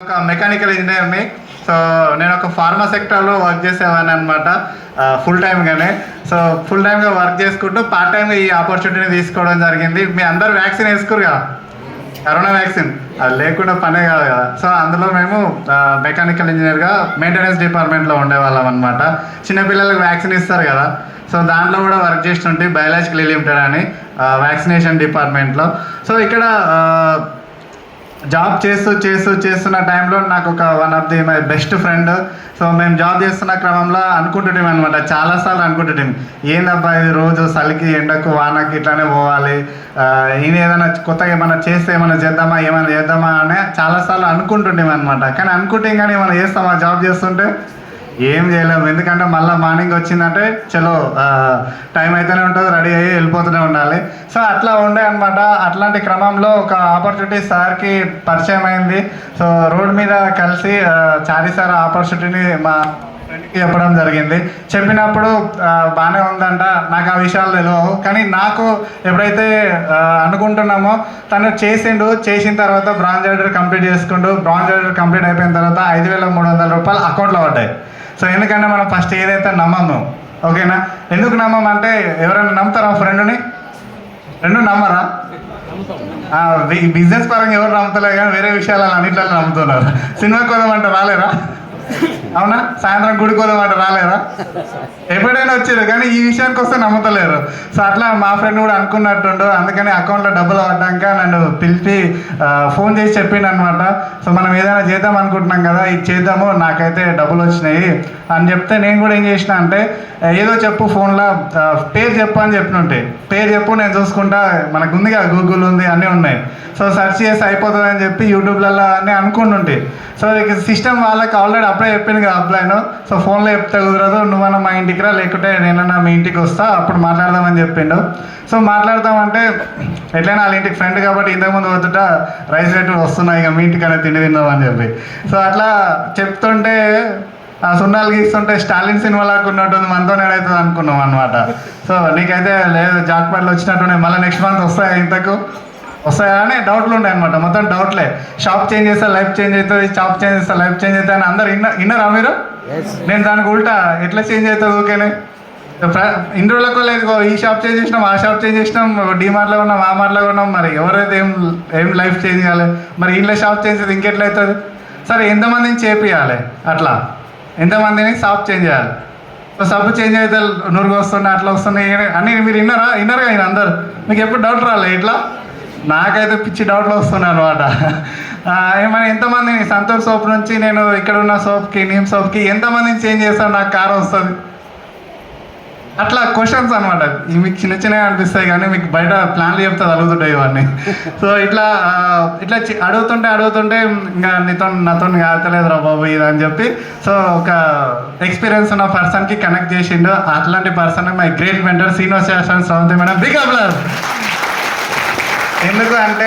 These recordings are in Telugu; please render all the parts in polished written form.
ఒక మెకానికల్ ఇంజనీర్ని. సో నేను ఒక ఫార్మా సెక్టర్లో వర్క్ చేసేవాడిని అనమాట, ఫుల్ టైమ్గానే. సో ఫుల్ టైమ్గా వర్క్ చేసుకుంటూ పార్ట్ టైమ్గా ఈ ఆపర్చునిటీని తీసుకోవడం జరిగింది. మీ అందరూ వ్యాక్సిన్ వేసుకోరు కదా, కరోనా వ్యాక్సిన్, అది లేకుండా పనే కాదు కదా. సో అందులో మేము మెకానికల్ ఇంజనీర్గా మెయింటెనెన్స్ డిపార్ట్మెంట్లో ఉండేవాళ్ళం అనమాట. చిన్నపిల్లలకు వ్యాక్సిన్ ఇస్తారు కదా, సో దాంట్లో కూడా వర్క్ చేస్తుంటే బయాలజికల్ లిమిటెడ్ అని వ్యాక్సినేషన్ డిపార్ట్మెంట్లో. సో ఇక్కడ జాబ్ చేస్తున్న టైంలో నాకు ఒక one of the my best friend. So మేము జాబ్ చేస్తున్న క్రమంలో అనుకుంటుంటాం అనమాట, చాలాసార్లు అనుకుంటుంటాం, ఏందబ్బా ఇది రోజు చలికి ఎండకు వానకి ఇట్లానే పోవాలి, ఈయన ఏదైనా కొత్తగా ఏమైనా చేస్తే ఏమైనా చేద్దామా అని చాలాసార్లు అనుకుంటుంటాం అనమాట. కానీ అనుకుంటాం కానీ ఏమైనా చేస్తామా జాబ్ చేస్తుంటే ఏం చేయలేము. ఎందుకంటే మళ్ళీ మార్నింగ్ వచ్చిందంటే చలో టైం అయితేనే ఉంటుంది, రెడీ అయ్యి వెళ్ళిపోతూనే ఉండాలి. సో అట్లా ఉండే అనమాట. అట్లాంటి క్రమంలో ఒక ఆపర్చునిటీ సార్కి పరిచయం అయింది. సో రోడ్ మీద కలిసి చారీ సార్ ఆపర్చునిటీని మా ఫ్రెండ్కి చెప్పడం జరిగింది. చెప్పినప్పుడు బాగానే ఉందంట, నాకు ఆ విషయాలు తెలియవు. కానీ నాకు ఎప్పుడైతే అనుకుంటున్నామో తను చేసిన తర్వాత బ్రాంజ్ ఆర్డర్ కంప్లీట్ చేసుకుంటూ, బ్రాంజ్ ఆర్డర్ కంప్లీట్ అయిపోయిన తర్వాత 5,300 రూపాయలు అకౌంట్లో పడ్డాయి. సో ఎందుకంటే మనం ఫస్ట్ ఏదైతే నమ్మము, ఓకేనా. ఎందుకు నమ్మమంటే ఎవరైనా నమ్ముతారా ఫ్రెండ్ని? ఫ్రెండ్ నమ్మరా? బిజినెస్ పరంగా ఎవరు నమ్ముతలేరు, కానీ వేరే విషయాలు అన్నిట్లలో నమ్ముతున్నారు. సినిమాకి పోదామంటే రాలేరా? అవునా? సాయంత్రం గుడికి పోదామంటే రాలేరా? ఎప్పుడైనా వచ్చారు, కానీ ఈ విషయానికి వస్తే నమ్ముతలేరు. సో అట్లా మా ఫ్రెండ్ కూడా అనుకున్నట్టుండు. అందుకని అకౌంట్లో డబ్బులు పడ్డాక నన్ను పిలిచి ఫోన్ చేసి చెప్పిండు అనమాట. సో మనం ఏదైనా చేద్దాం అనుకుంటున్నాం కదా, ఇది చేద్దాము, నాకైతే డబ్బులు వచ్చినాయి అని చెప్తే నేను కూడా ఏం చేసిన అంటే, ఏదో చెప్పు ఫోన్లో పేరు చెప్పు అని చెప్పినుంటే, పేరు చెప్పు నేను చూసుకుంటా, మనకు ఉంది కదా గూగుల్ ఉంది, అన్నీ ఉన్నాయి. సో సెర్చ్ చేసి అయిపోతుంది అని చెప్పి యూట్యూబ్లలో అన్నీ అనుకుంటుంటే, సో ఇక సిస్టమ్ వాళ్ళకి ఆల్రెడీ అప్పుడే చెప్పింది కదా అప్లైను. సో ఫోన్లో చెప్తే కుదరదు, నువ్వన్నా మా ఇంటికి రా, లేకుంటే నేనన్నా మీ ఇంటికి వస్తా, అప్పుడు మాట్లాడదామని చెప్పిండు. సో మాట్లాడదామంటే ఎట్లయినా వాళ్ళ ఇంటికి ఫ్రెండ్ కాబట్టి ఇంతకుముందు వద్దుట రైస్ రేట్లు వస్తున్నాయి, ఇక మీ ఇంటికనే తిండి తిందామని చెప్పి. సో అట్లా చెప్తుంటే ఆ సున్నాలు గీస్తుంటే స్టాలిన్ సినిమా లాగా ఉన్నట్టుంది, మనతో నేనవుతుంది అనుకున్నాం అనమాట. సో నీకైతే లేదు, జాక్పాట్లు వచ్చినట్టు మళ్ళీ నెక్స్ట్ మంత్ వస్తాయా అని డౌట్లు ఉంటాయి అనమాట. మొత్తం డౌట్లే. షాప్ చేంజ్ చేస్తే లైఫ్ చేంజ్ అవుతుంది, షాప్ చేంజ్ చేస్తే లైఫ్ చేంజ్ అవుతుంది అని అందరు విన్నారా మీరు? నేను దానికి ఉల్టా ఎట్లా చేంజ్ అవుతుంది ఊకేనే ఇన్ని రోజులకు లేదు, ఈ షాప్ చేంజ్ చేసినాం, ఆ షాప్ చేంజ్ చేసినాం, డీమార్ట్లో ఉన్నాం, ఆ మార్ట్లో ఉన్నాం, మరి ఎవరైతే ఏం లైఫ్ చేంజ్ చేయాలి, మరి ఇంట్లో షాప్ చేంజ్ అయితే ఇంకెట్లయితుంది? సరే ఎంతమందిని చేపియాలి, అట్లా ఎంతమందిని షాప్ చేంజ్ చేయాలి. సో సబ్బు చేంజ్ అయితే నూరుగా వస్తున్నాయి, అట్లా వస్తున్నాయి అని మీరు విన్నారా ఆయన అందరు? మీకు ఎప్పుడు డౌట్ రాలే? ఇట్లా నాకైతే పిచ్చి డౌట్లు వస్తున్నాయి అనమాట. ఏమైనా ఎంతమందిని సంతూర్ సోప్ నుంచి నేను ఇక్కడ ఉన్న సోప్కి, నీమ్ సోప్కి ఎంతమందిని చేంజ్ చేస్తాను, నాకు కారు వస్తుంది, అట్లా క్వశ్చన్స్ అనమాట. మీకు చిన్నగా అనిపిస్తాయి, కానీ మీకు బయట ప్లాన్లు చెప్తే అడుగుతుంటాయి ఇవన్నీ. సో ఇట్లా అడుగుతుంటే ఇంకా నాతో కాతలేదు రా బాబు ఇది అని చెప్పి, సో ఒక ఎక్స్పీరియన్స్ ఉన్న పర్సన్కి కనెక్ట్ చేసిండు. అట్లాంటి person my great mentor Srinivasa Sravanthi madam. Big applause. ఎందుకు అంటే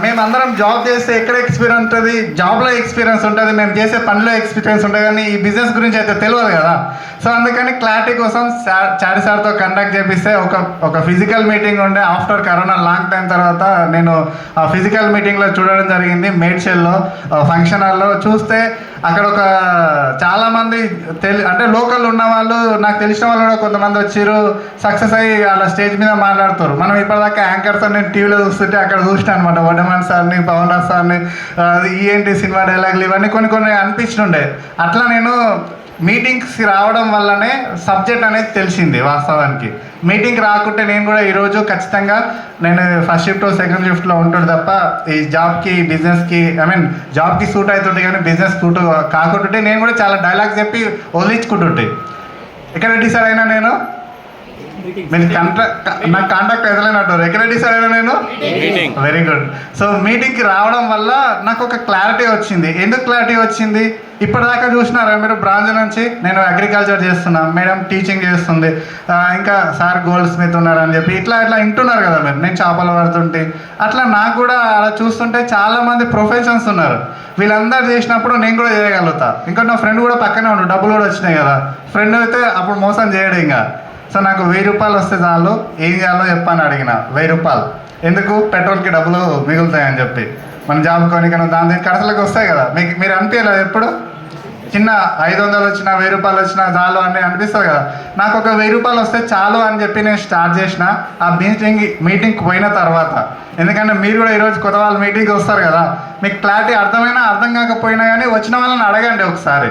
మేమందరం జాబ్ చేస్తే ఎక్కడ ఎక్స్పీరియన్స్ ఉంటుంది, జాబ్లో ఎక్స్పీరియన్స్ ఉంటుంది, మేము చేసే పనిలో ఎక్స్పీరియన్స్ ఉంటుంది, కానీ ఈ బిజినెస్ గురించి అయితే తెలియదు కదా. సో అందుకని క్లారిటీ కోసం చారి సార్తో కండక్ట్ చేపిస్తే ఒక ఫిజికల్ మీటింగ్ ఉండే ఆఫ్టర్ కరోనా లాంగ్ టైం తర్వాత నేను ఆ ఫిజికల్ మీటింగ్లో చూడడం జరిగింది. మేడ్చల్లో ఫంక్షన్ హాల్లో చూస్తే అక్కడ ఒక చాలామంది అంటే లోకల్ ఉన్న వాళ్ళు, నాకు తెలిసిన వాళ్ళు కూడా కొంతమంది వచ్చారు, సక్సెస్ అయ్యి అలా స్టేజ్ మీద మాట్లాడుతారు. మనం ఇప్పటిదాకా యాంకర్స్ నేను టీవీలో చూస్తుంటే అక్కడ చూసినా అనమాట, వడ్డమాన్ సార్ని, పవన్ రాజ్ సార్ని, ఏంటి సినిమా డైలాగులు ఇవన్నీ కొన్ని అనిపించుండే. అట్లా నేను మీటింగ్స్కి రావడం వల్లనే సబ్జెక్ట్ అనేది తెలిసింది. వాస్తవానికి మీటింగ్కి రాకుంటే నేను కూడా ఈరోజు ఖచ్చితంగా నేను ఫస్ట్ షిఫ్ట్ సెకండ్ షిఫ్ట్లో ఉంటాడు తప్ప ఈ జాబ్కి బిజినెస్కి జాబ్కి సూట్ అవుతుంటే, కానీ బిజినెస్ సూట్ కాకుంటుంటే నేను కూడా చాలా డైలాగ్స్ చెప్పి వదిలించుకుంటుంటే. ఎక్కడ డిసైడ్ అయినా నేను మీరు నాకు కాంటాక్ట్ ఎదలేనట్టు ఎక్కడ డిసైడ్ అయినా నేను వెరీ గుడ్. సో మీటింగ్కి రావడం వల్ల నాకు ఒక క్లారిటీ వచ్చింది. ఎందుకు క్లారిటీ వచ్చింది? ఇప్పటిదాకా చూసినారా మీరు బ్రాంచ్ నుంచి నేను అగ్రికల్చర్ చేస్తున్నా, మేడం టీచింగ్ చేస్తుంది, ఇంకా సార్ గోల్డ్ స్మిత్ ఉన్నారని చెప్పి ఇట్లా వింటున్నారు కదా మీరు, నేను చేపలు పడుతుంటే. అట్లా నాకు కూడా అలా చూస్తుంటే చాలామంది ప్రొఫెషన్స్ ఉన్నారు. వీళ్ళందరూ చేసినప్పుడు నేను కూడా చేయగలుగుతా. ఇంకా నా ఫ్రెండ్ కూడా పక్కనే ఉండు, డబ్బులు కూడా వచ్చినాయి కదా. ఫ్రెండ్ అయితే అప్పుడు మోసం చేయడు ఇంకా. సో నాకు 1000 రూపాయలు వస్తే చాలు, ఏం చేయాలో చెప్పని అడిగిన. 1000 రూపాయలు ఎందుకు? పెట్రోల్కి డబ్బులు మిగులుతాయని చెప్పి. మన జాబ్ కొనికను దాని దీని ఖర్చులకు వస్తాయి కదా. మీరు అనిపించలేదు ఎప్పుడు? చిన్న 500 వచ్చినా 1000 రూపాయలు వచ్చినా చాలు అని అనిపిస్తుంది కదా. నాకు ఒక 1000 రూపాయలు వస్తే చాలు అని చెప్పి నేను స్టార్ట్ చేసిన ఆ మీటింగ్కి పోయిన తర్వాత. ఎందుకంటే మీరు కూడా ఈరోజు కొత్త వాళ్ళు మీటింగ్కి వస్తారు కదా, మీకు క్లారిటీ అర్థమైనా అర్థం కాకపోయినా కానీ వచ్చిన వాళ్ళని అడగండి ఒకసారి,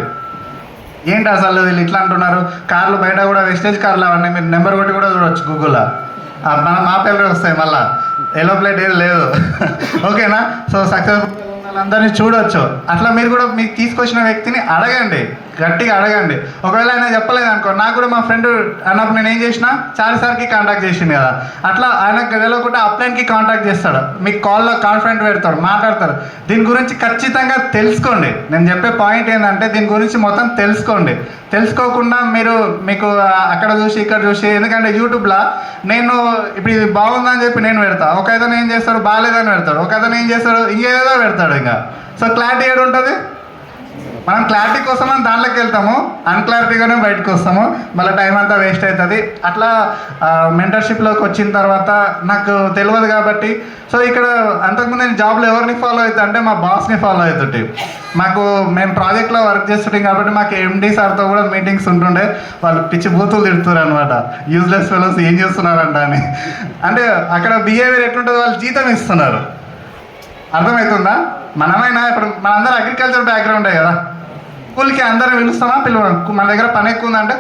ఏంటి అసలు వీళ్ళు ఇట్లా అంటున్నారు. కార్లు బయట కూడా వెస్టేజ్ కార్లు అవన్నీ మీరు నెంబర్ కొట్టి కూడా చూడవచ్చు గూగుల్లో, మా పేర్లు వస్తాయి, మళ్ళీ ఎల్లో ప్లేట్ ఏది లేదు. ఓకేనా? సో సక్సెస్ఫుల్ వాళ్ళందరినీ చూడొచ్చు. అట్లా మీరు కూడా మీకు తీసుకొచ్చిన వ్యక్తిని అడగండి, గట్టిగా అడగండి. ఒకవేళ ఆయన చెప్పలేదు అనుకో, నాకు కూడా మా ఫ్రెండ్ అన్నప్పుడు నేను ఏం చేసిన, చాలాసార్కి కాంటాక్ట్ చేసింది కదా, అట్లా ఆయనకు తెలియకుండా అప్లైన్కి కాంటాక్ట్ చేస్తాడు, మీకు కాల్లో కాన్ఫరెంట్ పెడతాడు, మాట్లాడతారు. దీని గురించి ఖచ్చితంగా తెలుసుకోండి. నేను చెప్పే పాయింట్ ఏంటంటే దీని గురించి మొత్తం తెలుసుకోండి. తెలుసుకోకుండా మీకు అక్కడ చూసి ఇక్కడ చూసి, ఎందుకంటే యూట్యూబ్లో నేను ఇప్పుడు ఇది బాగుందని చెప్పి నేను పెడతా, ఒక అతను ఏం చేస్తాడు బాగాలేదని పెడతాడు, ఒక అతను ఏం చేస్తాడు ఇంకేదో పెడతాడు. ఇంకా సో క్లారిటీ ఏడు ఉంటుంది. మనం క్లారిటీ కోసం అని దాంట్లోకి వెళ్తాము, అన్క్లారిటీగానే బయటకు వస్తాము, మళ్ళీ టైం అంతా వేస్ట్ అవుతుంది. అట్లా మెంటర్షిప్లోకి వచ్చిన తర్వాత నాకు తెలియదు కాబట్టి, సో ఇక్కడ అంతకుముందు నేను జాబ్లో ఎవరిని ఫాలో అవుతా అంటే మా బాస్ని ఫాలో అవుతుంటే, మేము ప్రాజెక్ట్లో వర్క్ చేస్తుంటాం కాబట్టి మాకు ఎండి సార్తో కూడా మీటింగ్స్ ఉంటుండే. వాళ్ళు పిచ్చి బూతులు తిడుతున్నారు అనమాట, యూజ్లెస్ ఫెలోస్ ఏం చేస్తున్నారంట అని. అంటే అక్కడ బిహేవియర్ ఎట్లుంటుంది, వాళ్ళు జీతం ఇస్తున్నారు. అర్థమవుతుందా? మనమైనా ఇప్పుడు మనందరూ అగ్రికల్చర్ బ్యాక్గ్రౌండే కదా, కూలికి అందరం పిలుస్తామా మన దగ్గర పని ఎక్కువ ఉందంటే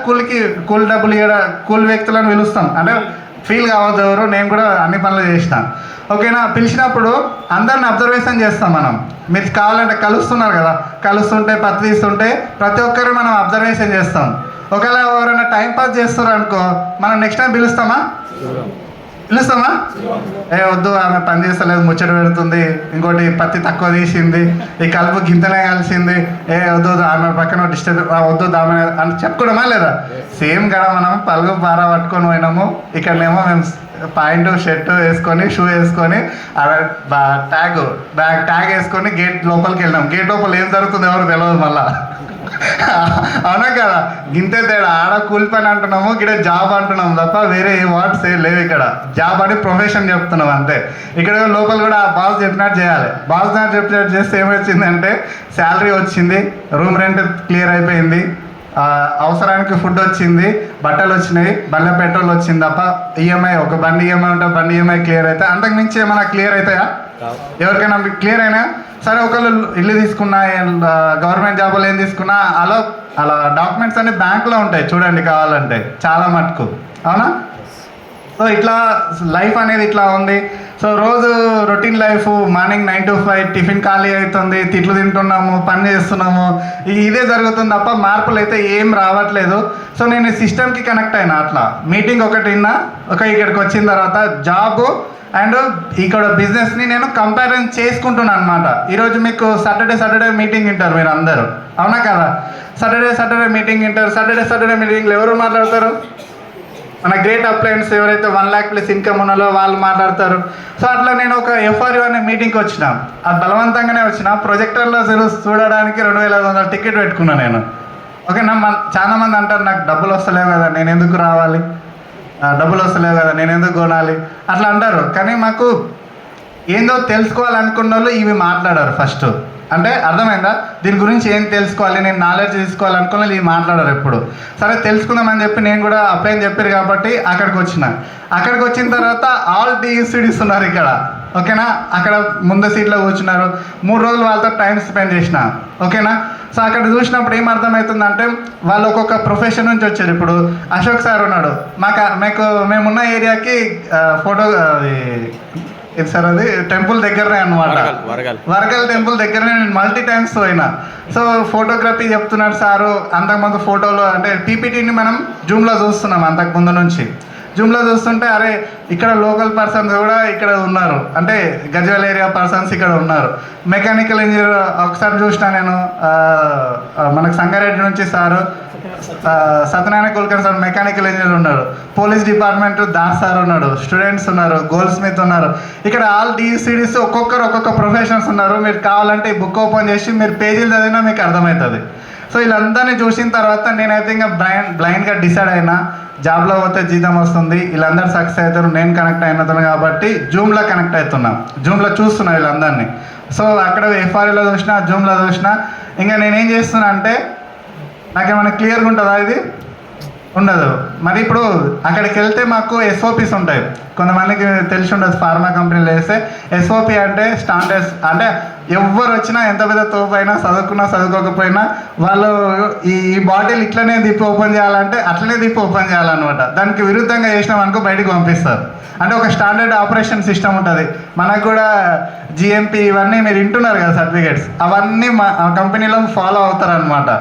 కూలి డబ్బులు ఇవ్వడం, కూలి వ్యక్తులను పిలుస్తాం. అంటే ఫీల్ కావద్దు ఎవరు, నేను కూడా అన్ని పనులు చేసిన. ఓకేనా? పిలిచినప్పుడు అందరిని అబ్జర్వేషన్ చేస్తాం మనం. మీరు కావాలంటే కలుస్తున్నారు కదా, కలుస్తుంటే పత్తి తీస్తుంటే ప్రతి ఒక్కరు మనం అబ్జర్వేషన్ చేస్తాం. ఒకవేళ ఎవరైనా టైం పాస్ చేస్తారు అనుకో, మనం నెక్స్ట్ టైం పిలుస్తామా? వద్దు, ఆమె పని చేస్తలేదు, ముచ్చట పెడుతుంది, ఇంకోటి పత్తి తక్కువ తీసింది, ఈ కలుపు గింతనే కలిసింది, వద్దు ఆమె పక్కన డిస్టర్బ్ వద్దు ఆమె అని చెప్పుకోవడమా లేదా? సేమ్ కదా, మనం పలుగు పార పట్టుకొని పోయినాము, ఇక్కడనేమో మేము పాయింట్ షర్ట్ వేసుకొని షూ వేసుకొని ట్యాగ్ వేసుకొని గేట్ లోపలికి వెళ్ళినాం. గేట్ లోపల ఏం జరుగుతుంది ఎవరు తెలియదు మళ్ళా. అవునా కదా? గింతే తేడా. ఆడ కూలి పని అంటున్నాము, ఇక్కడ జాబ్ అంటున్నాము తప్ప వేరే ఏ వర్డ్స్ లేవు. ఇక్కడ జాబ్ అని ప్రొఫెషన్ చెప్తున్నాం అంతే. ఇక్కడ లోపల కూడా ఆ బాస్ చెప్పినట్టు చేయాలి. బాస్ చెప్పినట్టు చేస్తే ఏమొచ్చిందంటే శాలరీ వచ్చింది, రూమ్ రెంట్ క్లియర్ అయిపోయింది, అవసరానికి ఫుడ్ వచ్చింది, బట్టలు వచ్చినాయి, బండ్ల పెట్రోల్ వచ్చింది తప్ప ఈఎంఐ, ఒక బండి ఈఎంఐ ఉంటే బండి ఈఎంఐ క్లియర్ అవుతాయి. అంతకు మించి ఏమైనా క్లియర్ అవుతాయా? ఎవరికైనా క్లియర్ అయినా? సరే, ఒకళ్ళు ఇల్లు తీసుకున్నా, గవర్నమెంట్ జాబులు ఏం తీసుకున్నా అలా డాక్యుమెంట్స్ అన్ని బ్యాంకులో ఉంటాయి చూడండి కావాలంటే, చాలా మటుకు. అవునా? సో ఇట్లా లైఫ్ అనేది ఇట్లా ఉంది. సో రోజు routine life, morning 9 to 5 tiffin ఖాళీ అవుతుంది, తిట్లు తింటున్నాము, పని చేస్తున్నాము, ఇదే జరుగుతుంది తప్ప మార్పులు అయితే ఏం రావట్లేదు. సో నేను సిస్టమ్కి కనెక్ట్ అయినా. అట్లా మీటింగ్ ఒకటి విన్నా, ఇక్కడికి వచ్చిన తర్వాత జాబు అండ్ ఇక్కడ బిజినెస్ని నేను కంపారిజన్ చేసుకుంటున్నాను అనమాట. ఈరోజు మీకు సాటర్డే మీటింగ్ వింటారు మీరు అందరూ, అవునా కదా? సాటర్డే మీటింగ్ వింటారు. సాటర్డే మీటింగ్లో ఎవరు మాట్లాడతారు? మన గ్రేట్ అప్లయన్స్ ఎవరైతే 1 lakh ప్లస్ ఇన్కమ్ ఉన్నారో వాళ్ళు మాట్లాడతారు. సో అట్లా నేను ఒక FRU అనే మీటింగ్కి వచ్చిన, అది బలవంతంగానే వచ్చిన. ప్రొజెక్టర్లో చూడడానికి 2500 టికెట్ పెట్టుకున్నాను నేను. ఓకేనా? చాలా మంది అంటారు నాకు డబ్బులు వస్తలేవు కదా, నేను ఎందుకు రావాలి, డబ్బులు వస్తలేవు కదా, నేను ఎందుకు కొనాలి, అట్లా అంటారు. కానీ మాకు ఏందో తెలుసుకోవాలనుకున్న వాళ్ళు ఇవి మాట్లాడారు ఫస్ట్. అంటే అర్థమైందా? దీని గురించి ఏం తెలుసుకోవాలి, నేను నాలెడ్జ్ తీసుకోవాలనుకున్న వాళ్ళు ఇవి మాట్లాడారు ఎప్పుడు. సరే తెలుసుకుందామని చెప్పి నేను కూడా అప్లై అని చెప్పారు కాబట్టి అక్కడికి వచ్చిన తర్వాత ఆల్ DSCDs ఉన్నారు ఇక్కడ. ఓకేనా? అక్కడ ముందు సీట్లో కూర్చున్నారు. 3 రోజులు వాళ్ళతో టైం స్పెండ్ చేసిన. ఓకేనా? సో అక్కడ చూసినప్పుడు ఏం అర్థమవుతుందంటే వాళ్ళు ఒక్కొక్క ప్రొఫెషన్ నుంచి వచ్చారు. ఇప్పుడు అశోక్ సార్ ఉన్నాడు, మేమున్న ఏరియాకి సార్ అది టెంపుల్ దగ్గరనే అనమాట, వరగల్ టెంపుల్ దగ్గరనే. నేను మల్టీ టైమ్స్ పోయినా. సో ఫోటోగ్రఫీ చెప్తున్నాడు సారు. అంతకుముందు ఫోటోలు అంటే PPTని మనం జూమ్లో చూస్తున్నాం, అంతకుముందు నుంచి జూమ్లో చూస్తుంటే అరే ఇక్కడ లోకల్ పర్సన్స్ కూడా ఇక్కడ ఉన్నారు, అంటే గజ్వేల్ ఏరియా పర్సన్స్ ఇక్కడ ఉన్నారు. మెకానికల్ ఇంజనీర్ ఒకసారి చూసినా నేను, మనకు సంగారెడ్డి నుంచి sir Satyanarayana Kulkar sir mechanical engineer ఉన్నాడు, పోలీస్ డిపార్ట్మెంట్ దాస్ సార్ ఉన్నాడు, స్టూడెంట్స్ ఉన్నారు, గోల్డ్ స్మిత్ ఉన్నారు. ఇక్కడ ఆల్ DSCDs ఒక్కొక్క ప్రొఫెషన్స్ ఉన్నారు. మీరు కావాలంటే ఈ బుక్ ఓపెన్ చేసి మీరు పేజీలు చదివినా మీకు అర్థమవుతుంది. సో వీళ్ళందరినీ చూసిన తర్వాత నేనైతే ఇంకా బ్లైండ్గా డిసైడ్ అయినా, జాబ్లో పోతే జీతం వస్తుంది, వీళ్ళందరూ సక్సెస్ అవుతారు, నేను కనెక్ట్ అయినతాను కాబట్టి జూమ్లో కనెక్ట్ అవుతున్నా, జూమ్లో చూస్తున్నా వీళ్ళందరినీ. సో అక్కడ ఎఫ్ఆర్ఏలో చూసినా, జూమ్లో చూసినా, ఇంకా నేనేం చేస్తున్నా అంటే నాకేమైనా క్లియర్గా ఉంటుందా ఇది? ఉండదు. మరి ఇప్పుడు అక్కడికి వెళ్తే మాకు ఎస్ఓపిస్ ఉంటాయి. కొంతమందికి తెలిసి ఉండదు, ఫార్మా కంపెనీలు వేస్తే ఎస్ఓపి అంటే స్టాండర్డ్స్, అంటే ఎవరు వచ్చినా ఎంత పెద్ద తోపైనా చదువుకున్నా చదువుకోకపోయినా వాళ్ళు ఈ బాటిల్ ఇట్లనే దిప్పి ఓపెన్ చేయాలంటే అట్లనే దిప్పి ఓపెన్ చేయాలన్నమాట. దానికి విరుద్ధంగా చేసినాం అనుకో బయటకు పంపిస్తారు. అంటే ఒక స్టాండర్డ్ ఆపరేషన్ సిస్టమ్ ఉంటుంది. మనకు కూడా జిఎంపి ఇవన్నీ మీరు వింటున్నారు కదా సర్టిఫికేట్స్, అవన్నీ మా కంపెనీలో ఫాలో అవుతారనమాట.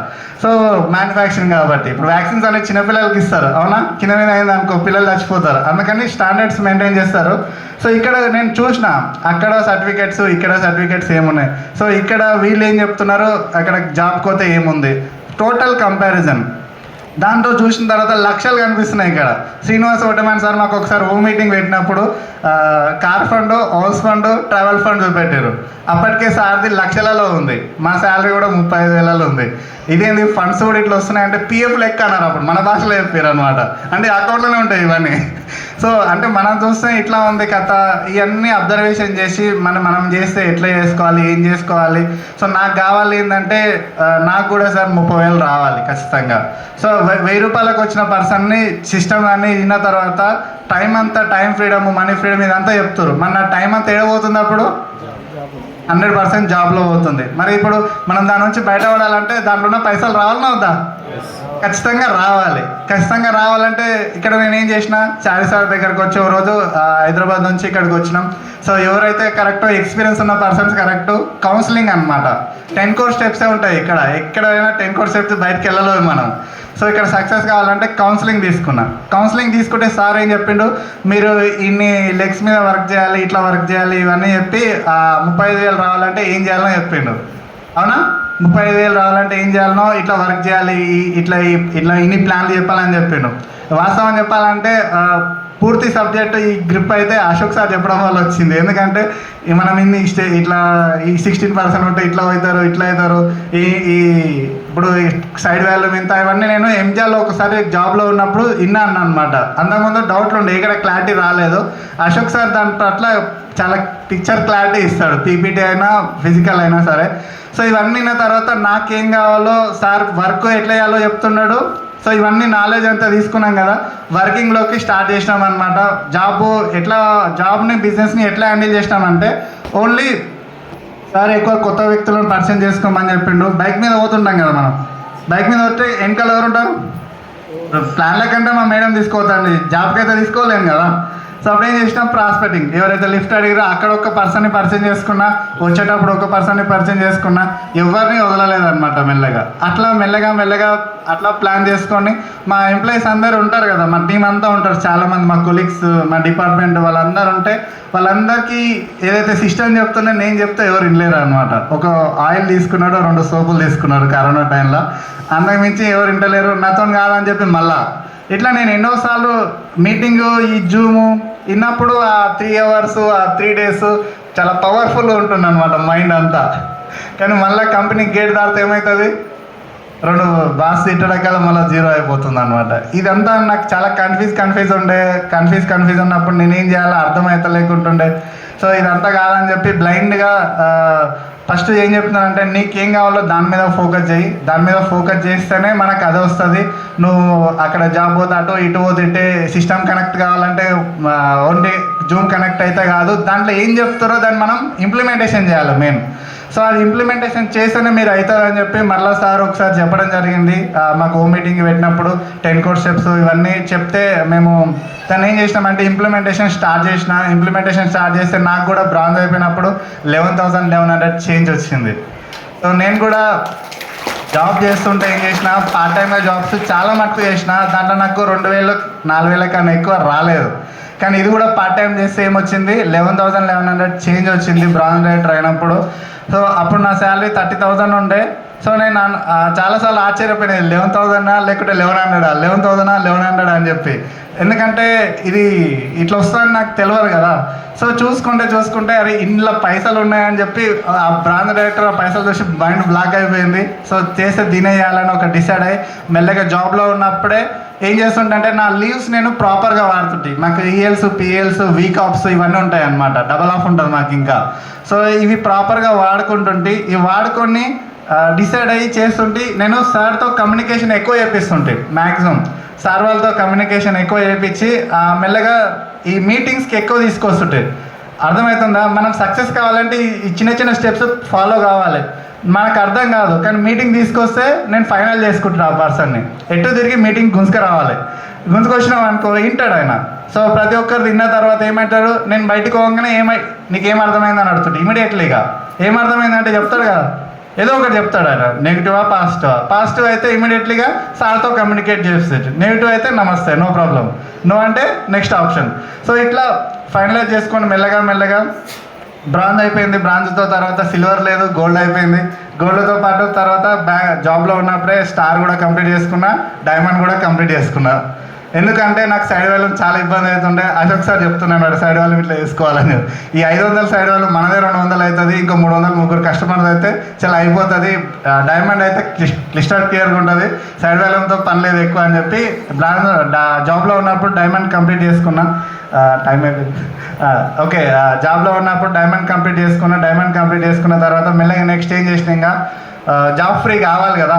సో మ్యానుఫ్యాక్చరింగ్ కాబట్టి ఇప్పుడు వ్యాక్సిన్స్ అనేది చిన్నపిల్లలకి ఇస్తారు, అవునా? కింద మీద అయింది అనుకో పిల్లలు చచ్చిపోతారు, అందుకని స్టాండర్డ్స్ మెయింటైన్ చేస్తారు. సో ఇక్కడ నేను చూసిన అక్కడ సర్టిఫికేట్స్ ఇక్కడ సర్టిఫికేట్స్ ఏమున్నాయి. సో ఇక్కడ వీళ్ళు ఏం చెప్తున్నారు, అక్కడ జాబ్కి పోతే ఏముంది, టోటల్ కంపారిజన్ దాంట్లో చూసిన తర్వాత లక్షలు కనిపిస్తున్నాయి. ఇక్కడ శ్రీనివాస్ ఒటమాన్ సార్ మాకు ఒకసారి హోమ్ మీటింగ్ పెట్టినప్పుడు car fund, house fund, travel fund చూపెట్టారు. అప్పటికే సార్ది లక్షలలో ఉంది, మా శాలరీ కూడా 35,000 ఉంది. ఇదేంది ఫండ్స్ కూడా ఇట్లా వస్తున్నాయి అంటే పిఎఫ్ లెక్క అన్నారు. అప్పుడు మన భాషలో చెప్పారు అనమాట, అంటే అకౌంట్లోనే ఉంటాయి ఇవన్నీ. సో అంటే మనం చూస్తే ఇట్లా ఉంది కథ. ఇవన్నీ అబ్జర్వేషన్ చేసి మనం చేస్తే ఎట్లా చేసుకోవాలి, ఏం చేసుకోవాలి. సో నాకు కావాలి ఏంటంటే నాకు కూడా సార్ 30,000 రావాలి ఖచ్చితంగా. సో 1,000 రూపాయలకు వచ్చిన పర్సన్ని సిస్టమ్ అన్నీ విన్న తర్వాత టైం అంతా, టైం ఫ్రీడమ్, మనీ ఫ్రీడమ్ ఇదంతా చెప్తారు. మన నా టైం అంతా ఏడబోతుంది అప్పుడు 100% జాబ్లో పోతుంది. మరి ఇప్పుడు మనం దాని నుంచి బయటపడాలంటే దాంట్లో ఉన్న పైసలు రావాలన్నా వద్దా? ఖచ్చితంగా రావాలి. ఖచ్చితంగా రావాలంటే ఇక్కడ నేనేం చేసిన, చారి సార్ దగ్గరకు వచ్చి ఓ రోజు హైదరాబాద్ నుంచి ఇక్కడికి వచ్చినాం. సో ఎవరైతే కరెక్ట్ ఎక్స్పీరియన్స్ ఉన్న పర్సన్స్ కరెక్ట్ కౌన్సిలింగ్ అనమాట. 10 కోర్ స్టెప్సే ఉంటాయి ఇక్కడ, ఎక్కడైనా 10 కోర్ స్టెప్స్ బయటకు వెళ్ళలేము మనం. సో ఇక్కడ సక్సెస్ కావాలంటే కౌన్సిలింగ్ తీసుకున్నా. కౌన్సిలింగ్ తీసుకుంటే సార్ ఏం చెప్పిండు, మీరు ఇన్ని లెగ్స్ మీద వర్క్ చేయాలి, ఇట్లా వర్క్ చేయాలి, ఇవన్నీ చెప్పి 35,000 రావాలంటే ఏం చేయాలో చెప్పిండు. అవునా? 35,000 రావాలంటే ఏం చేయాలనో, ఇట్లా వర్క్ చేయాలి, ఇట్లా ఇట్లా ఇన్ని ప్లాన్లు చెప్పాలని చెప్పిండు. వాస్తవం చెప్పాలంటే పూర్తి సబ్జెక్ట్ ఈ గ్రిప్ అయితే అశోక్ సార్ చెప్పడం వల్ల వచ్చింది. ఎందుకంటే మనం ఇన్ని ఇట్లా ఈ 16% ఉంటే ఇట్లా అవుతారు, ఇట్లా అవుతారు, ఈ ఇప్పుడు సైడ్ వాల్యూ ఇంత, ఇవన్నీ నేను ఎంజాలో ఒకసారి జాబ్లో ఉన్నప్పుడు విన్నాను అనమాట. అంతకుముందు డౌట్లు ఉండే, ఇక్కడ క్లారిటీ రాలేదు. అశోక్ సార్ దాని పట్ల చాలా పిక్చర్ క్లారిటీ ఇస్తాడు, పీపీటీ అయినా ఫిజికల్ అయినా సరే. సో ఇవన్నీ విన్న తర్వాత నాకేం కావాలో సార్ వర్క్ ఎట్లా చేయాలో చెప్తున్నాడు. సో ఇవన్నీ నాలెడ్జ్ అంతా తీసుకున్నాం కదా, వర్కింగ్లోకి స్టార్ట్ చేసినాం అనమాట. జాబ్ని బిజినెస్ని ఎట్లా హ్యాండిల్ చేసినామంటే ఓన్లీ సార్ ఎక్కువ కొత్త వ్యక్తులను పరిచయం చేసుకోమని చెప్పిండు. బైక్ మీద పోతుంటాం కదా మనం, బైక్ మీద పోతే వెనకాల ఎవరు ఉంటారు? ప్లాన్ల కంటే మా మేడం తీసుకోవద్దండి, జాబ్కి అయితే తీసుకోలేము కదా. సో అప్పుడు ఏం చేసినా ప్రాస్పెక్టింగ్, ఎవరైతే లిఫ్ట్ అడిగారో అక్కడ ఒక పర్సన్ని పరిచయం చేసుకున్నా, వచ్చేటప్పుడు ఒక పర్సన్ని పరిచయం చేసుకున్నా, ఎవరిని వదలలేదన్నమాట. మెల్లగా అట్లా ప్లాన్ చేసుకొని మా ఎంప్లాయీస్ అందరూ ఉంటారు కదా, మా టీం అంతా ఉంటారు, చాలామంది మా కొలీగ్స్, మా డిపార్ట్మెంట్ వాళ్ళందరూ ఉంటే వాళ్ళందరికీ ఏదైతే సిస్టమ్ చెప్తున్నా నేను చెప్తే ఎవరు వినలేరు అనమాట. ఒక ఆయిల్ తీసుకున్నాడు, 2 సోపులు తీసుకున్నాడు కరోనా టైంలో, అంతకు మించి ఎవరు వింటలేరు, నాతో కాదని చెప్పి మళ్ళా ఇట్లా నేను ఎన్నోసార్లు మీటింగు, ఈ జూము విన్నప్పుడు ఆ 3 అవర్స్, ఆ 3 డేస్ చాలా పవర్ఫుల్గా ఉంటుంది అనమాట మైండ్ అంతా. కానీ మళ్ళీ కంపెనీ గేట్ దాటితే ఏమవుతుంది, 2 బాస్ తిట్టడాకల్లా మళ్ళీ 0 అయిపోతుంది అనమాట. ఇదంతా నాకు చాలా కన్ఫ్యూజ్ ఉన్నప్పుడు నేనేం చేయాలో అర్థమవుతలేకుంటుండే. సో ఇదంతా కాదని చెప్పి బ్లైండ్గా ఫస్ట్ ఏం చెప్తున్నానంటే నీకేం కావాలో దాని మీద ఫోకస్ చేయి, దాని మీద ఫోకస్ చేస్తేనే మనకు అది వస్తుంది. నువ్వు అక్కడ జాబ్ పోతే అటు ఇటు పోతుంటే సిస్టమ్ కనెక్ట్ కావాలంటే ఓన్లీ జూమ్ కనెక్ట్ అయితే కాదు, దాంట్లో ఏం చెప్తారో దాన్ని మనం ఇంప్లిమెంటేషన్ చేయాలి మెయిన్. సో అది ఇంప్లిమెంటేషన్ చేస్తేనే మీరు అవుతారని చెప్పి మళ్ళీ సార్ ఒకసారి చెప్పడం జరిగింది. మాకు హోమ్ మీటింగ్ పెట్టినప్పుడు 10 కోర్ స్టెప్స్ ఇవన్నీ చెప్తే మేము దాన్ని ఏం చేసినామంటే ఇంప్లిమెంటేషన్ స్టార్ట్ చేస్తే నాకు కూడా బ్రాంజ్ అయిపోయినప్పుడు 11,100 చేంజ్ వచ్చింది. సో నేను కూడా జాబ్ చేస్తుంటే ఏం చేసిన, పార్ట్ టైమ్గా జాబ్స్ చాలా మటుకు చేసిన, దాంట్లో నాకు 2,000 4,000 కన్నా ఎక్కువ రాలేదు. కానీ ఇది కూడా పార్ట్ టైం చేస్తే ఏమొచ్చింది, 11,100 చేంజ్ వచ్చింది బ్రాంజ్ రైటర్ అయినప్పుడు. సో అప్పుడు నా శాలరీ 30,000 ఉండే. సో నేను చాలాసార్లు ఆశ్చర్యపోయినాయి, 11,000 లేకుంటే 1100, 11,000 అని చెప్పి. ఎందుకంటే ఇది ఇట్లా వస్తుందని నాకు తెలియదు కదా. సో చూసుకుంటే అరే ఇంట్లో పైసలు ఉన్నాయని చెప్పి ఆ బ్రాంచ్ డైరెక్టర్ ఆ పైసలు చూసి మైండ్ బ్లాక్ అయిపోయింది. సో చేస్తే తినేయాలని ఒక డిసైడ్ అయ్యి మెల్లగా జాబ్లో ఉన్నప్పుడే ఏం చేస్తుంటే నా లీవ్స్ నేను ప్రాపర్గా వాడుతుంటే, మాకు ఈఎల్స్ పిఎల్స్ వీక్ ఆఫ్స్ ఇవన్నీ ఉంటాయి అన్నమాట, డబల్ ఆఫ్ ఉంటుంది మాకు ఇంకా. సో ఇవి ప్రాపర్గా వాడుకుంటుంటే ఇవి వాడుకొని డిసైడ్ అయ్యి చేస్తుంటే నేను సార్తో కమ్యూనికేషన్ ఎక్కువ చేపిస్తుంటే, మ్యాక్సిమం సార్ వాళ్ళతో కమ్యూనికేషన్ ఎక్కువ చేయించి మెల్లగా ఈ మీటింగ్స్కి ఎక్కువ తీసుకొస్తుంటే. అర్థమవుతుందా? మనం సక్సెస్ కావాలంటే ఈ చిన్న చిన్న స్టెప్స్ ఫాలో కావాలి. మనకు అర్థం కాదు కానీ మీటింగ్ తీసుకొస్తే నేను ఫైనల్ చేసుకుంటాను ఆ పర్సన్ని. ఎటు తిరిగి మీటింగ్ గుంజుకు వచ్చినాం అనుకో వింటాడు ఆయన. సో ప్రతి ఒక్కరు తిన్న తర్వాత ఏమంటారు, నేను బయటకు పోగానే నీకేం అర్థమైందని అడుగుతుంటే ఇమీడియట్లీగా ఏం అర్థమైందంటే చెప్తాడు కదా, ఏదో ఒకటి చెప్తాడు ఆయన. నెగిటివా పాజిటివ్ అయితే ఇమీడియట్లీగా సార్తో కమ్యూనికేట్ చేస్తాడు, నెగిటివ్ అయితే నమస్తే నో ప్రాబ్లం, నో అంటే నెక్స్ట్ ఆప్షన్. సో ఇట్లా ఫైనలైజ్ చేసుకొని మెల్లగా బ్రాంజ్ అయిపోయింది. బ్రాంజ్తో తర్వాత సిల్వర్ లేదు, గోల్డ్ అయిపోయింది. గోల్డ్తో పాటు తర్వాత జాబ్లో ఉన్నప్పుడే స్టార్ కూడా కంప్లీట్ చేసుకున్నా, డైమండ్ కూడా కంప్లీట్ చేసుకున్నా. ఎందుకంటే నాకు సైడ్ వాల్యూ చాలా ఇబ్బంది అవుతుండే. అశోక్ సార్ చెప్తున్నాడు సైడ్ వాల్యూ ఇట్లా వేసుకోవాలని. ఈ 500 సైడ్ వాల్యూ మనదే 200 అవుతుంది, ఇంకో 300 ముగ్గురు కస్టమర్స్ అయితే చాలా అయిపోతుంది. డైమండ్ అయితే క్లియర్గా ఉంటుంది, సైడ్ వాల్యూతో పని లేదు ఎక్కువ అని చెప్పి జాబ్లో ఉన్నప్పుడు డైమండ్ కంప్లీట్ చేసుకున్నా. టైం అయిపోయింది. ఓకే, జాబ్లో ఉన్నప్పుడు డైమండ్ కంప్లీట్ చేసుకున్న తర్వాత మెల్లగా నెక్స్ట్ ఏం చేసిన, ఇంకా జాబ్ ఫ్రీ కావాలి కదా.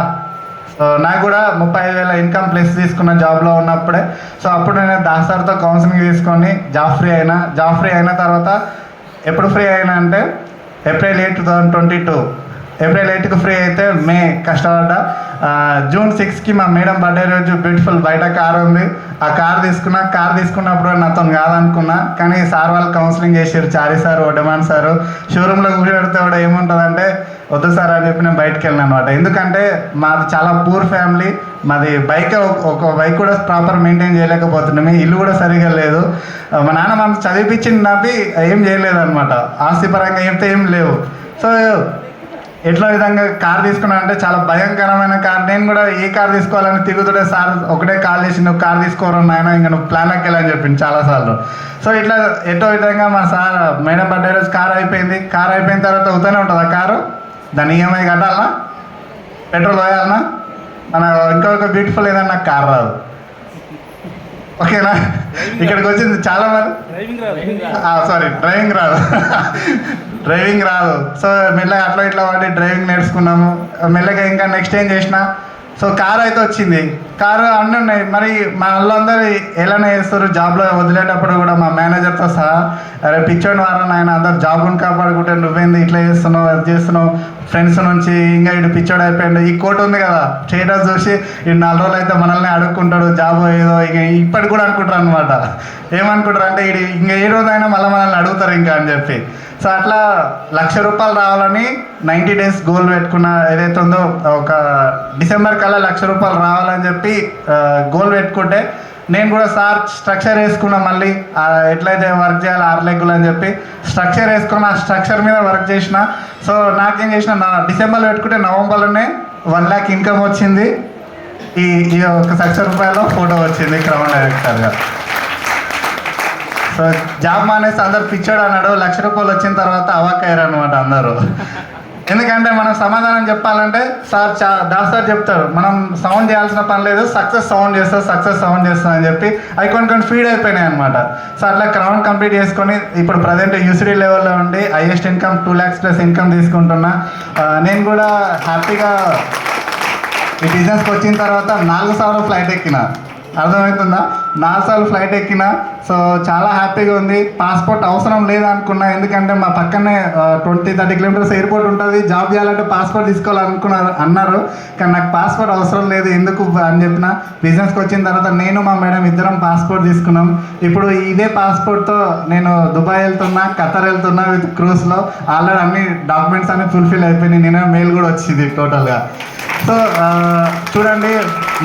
నాకు కూడా 35,000 ఇన్కమ్ ప్లస్ తీసుకున్న జాబ్లో ఉన్నప్పుడే. సో అప్పుడు నేను దాసార్తో కౌన్సిలింగ్ తీసుకొని జాబ్ ఫ్రీ అయిన తర్వాత ఎప్పుడు ఫ్రీ అయినా అంటే April 8, 2022. April 8కి ఫ్రీ అయితే మే కష్టపడ్డా. June 6కి మా మేడం బర్త్డే రోజు బ్యూటిఫుల్ బయట కార్ ఉంది, ఆ కార్ తీసుకున్నప్పుడు నాతో కాదనుకున్నా. కానీ సార్ వాళ్ళు కౌన్సిలింగ్ చేశారు, చారి సార్, ఒడమాన్ సారు. షోరూంలో కూర్చోబెడితే కూడా ఏముంటుందంటే వద్దు సార్ అని చెప్పి నేను బయటకు వెళ్ళాను అనమాట. ఎందుకంటే మాది చాలా పూర్ ఫ్యామిలీ, మాది ఒక బైక్ కూడా ప్రాపర్ మెయింటైన్ చేయలేకపోతున్నాము, ఇల్లు కూడా సరిగా లేదు. మా నాన్న మనం చదివిపించింది నవ్వి ఏం చేయలేదు అనమాట, ఆస్తి పరంగా ఏం లేవు. సో ఎట్లా విధంగా కార్ తీసుకున్నా అంటే చాలా భయంకరమైన కార్. నేను కూడా ఏ కార్ తీసుకోవాలని తిరుగుతుంటే సార్ ఒకటే కాల్ చేసి నువ్వు కార్ తీసుకోరు నాయన, ఇంకా నువ్వు ప్లాన్కి వెళ్ళని చెప్పింది చాలాసార్లు. సో ఇట్లా ఎటో విధంగా మా సార్ మేడం బర్త్డే రోజు కార్ అయిపోయిన తర్వాత అవుతూనే ఉంటుంది ఆ కారు. దాన్ని ఈఎంఐ కట్టాలనా, పెట్రోల్ పోయాలనా, మన ఇంకొక బ్యూటిఫుల్ ఏదన్నా నాకు కార్ రాదు. ఓకేనా, ఇక్కడికి వచ్చింది చాలా మంది డ్రైవింగ్ రాదు. సో మెల్లగా అట్లా ఇట్లా వాడి డ్రైవింగ్ నేర్చుకున్నాము. మెల్లగా ఇంకా నెక్స్ట్ ఏం చేసిన, సో కారు అయితే వచ్చింది. కారు అన్నీ ఉన్నాయి. మరి మా వాళ్ళందరూ ఎలానే చేస్తారు, జాబ్లో వదిలేటప్పుడు కూడా మా మేనేజర్తో సహా అరే పిచ్చోని వారని ఆయన అందరు జాబ్ని కాపాడుకుంటే నువ్వేంది ఇట్లా చేస్తున్నావు అది చేస్తున్నావు, ఫ్రెండ్స్ నుంచి ఇంకా ఇటు పిచ్చోడు అయిపోయాడు. ఈ కోట్ ఉంది కదా, స్టేటస్ చూసి ఈ 4 రోజులు అయితే మనల్ని అడుక్కుంటాడు జాబ్ ఏదో, ఇక ఇప్పటికి కూడా అనుకుంటారు అనమాట. ఏమనుకుంటారు అంటే ఇది ఇంకా ఏ రోజైనా మళ్ళీ మనల్ని అడుగుతారు ఇంకా అని చెప్పి. సో అట్లా ₹1,00,000 రావాలని 90 days గోల్ పెట్టుకున్న. ఏదైతే ఉందో ఒక డిసెంబర్ కల్లా ₹1,00,000 రావాలని చెప్పి గోల్ పెట్టుకుంటే నేను కూడా సార్ స్ట్రక్చర్ వేసుకున్నా. మళ్ళీ ఎట్లయితే వర్క్ చేయాలి 6 లెగ్గులు అని చెప్పి స్ట్రక్చర్ వేసుకున్న, ఆ స్ట్రక్చర్ మీద వర్క్ చేసిన. సో నాకేం చేసిన, డిసెంబర్లో పెట్టుకుంటే నవంబర్లోనే 1 lakh ఇన్కమ్ వచ్చింది. ఈ ₹1,00,000 ఫోటో వచ్చింది క్రౌన్ డైరెక్టర్గా. సో జాబ్ మానేసి అందరు పిచ్చాడు అన్నాడు. ₹1,00,000 వచ్చిన తర్వాత అవాక్కయ్యారు అనమాట అందరూ. ఎందుకంటే మనం సమాధానం చెప్పాలంటే దాస్ సార్ చెప్తారు మనం సౌండ్ చేయాల్సిన పని లేదు, సక్సెస్ సౌండ్ చేస్తా అని చెప్పి అవి కొన్ని ఫీడ్ అయిపోయినాయి అనమాట. సో అట్లా క్రౌన్ కంప్లీట్ చేసుకొని ఇప్పుడు ప్రజెంట్ యూసిడీ లెవెల్లో ఉండి highest income 2 lakhs plus income తీసుకుంటున్నా. నేను కూడా హ్యాపీగా ఈ బిజినెస్కి వచ్చిన తర్వాత 4 సార్లు ఫ్లైట్ ఎక్కిన. అర్థమవుతుందా, 4 సార్లు ఫ్లైట్ ఎక్కిన. సో చాలా హ్యాపీగా ఉంది. పాస్పోర్ట్ అవసరం లేదనుకున్నా, ఎందుకంటే మా పక్కనే 20-30 kilometers ఎయిర్పోర్ట్ ఉంటుంది, జాబ్ చేయాలంటే పాస్పోర్ట్ అన్నారు. కానీ నాకు పాస్పోర్ట్ అవసరం లేదు ఎందుకు అని చెప్పిన. బిజినెస్కి వచ్చిన తర్వాత నేను మా మేడం ఇద్దరం పాస్పోర్ట్ తీసుకున్నాం. ఇప్పుడు ఇదే పాస్పోర్ట్తో నేను దుబాయ్ వెళ్తున్నా, ఖతర్ వెళ్తున్నా విత్ క్రూజ్లో. ఆల్రెడీ అన్ని డాక్యుమెంట్స్ అన్ని ఫుల్ఫిల్ అయిపోయినాయి. నేనే మెయిల్ కూడా వచ్చింది టోటల్గా. సో చూడండి,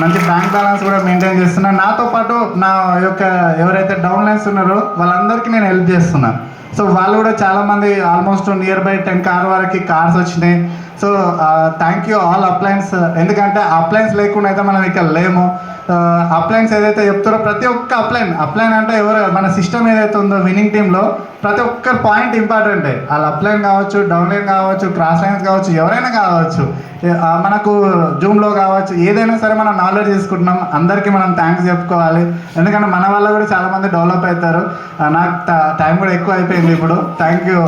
మంచి బ్యాంక్ బ్యాలెన్స్ కూడా మెయింటైన్ చేస్తున్నా. నాతో పాటు నా యొక్క ఎవరైతే డౌన్ లైన్స్ ఉన్నారో వాళ్ళందరికీ నేను హెల్ప్ చేస్తున్నా. సో వాళ్ళు కూడా చాలామంది ఆల్మోస్ట్ నియర్ బై 10 కార్ వరకు కార్స్ వచ్చినాయి. So thank you all appliances. ఎందుకంటే అప్లయన్స్ లేకుండా అయితే మనం ఇక్కడ లేము. అప్లయన్స్ ఏదైతే చెప్తారో ప్రతి ఒక్క అప్లైన్ అంటే ఎవరు మన సిస్టమ్ ఏదైతే ఉందో విన్నింగ్ టీంలో ప్రతి ఒక్క పాయింట్ ఇంపార్టెంటే. వాళ్ళు అప్లైన్ కావచ్చు, డౌన్లైన్ కావచ్చు, క్రాస్ లైన్స్ కావచ్చు, ఎవరైనా కావచ్చు, మనకు జూమ్లో కావచ్చు, ఏదైనా సరే మనం నాలెడ్జ్ తీసుకుంటున్నాం. అందరికీ మనం థ్యాంక్స్ చెప్పుకోవాలి. ఎందుకంటే మన వల్ల కూడా చాలామంది డెవలప్ అవుతారు. నాకు టైం కూడా ఎక్కువ అయిపోయింది ఇప్పుడు. Thank you.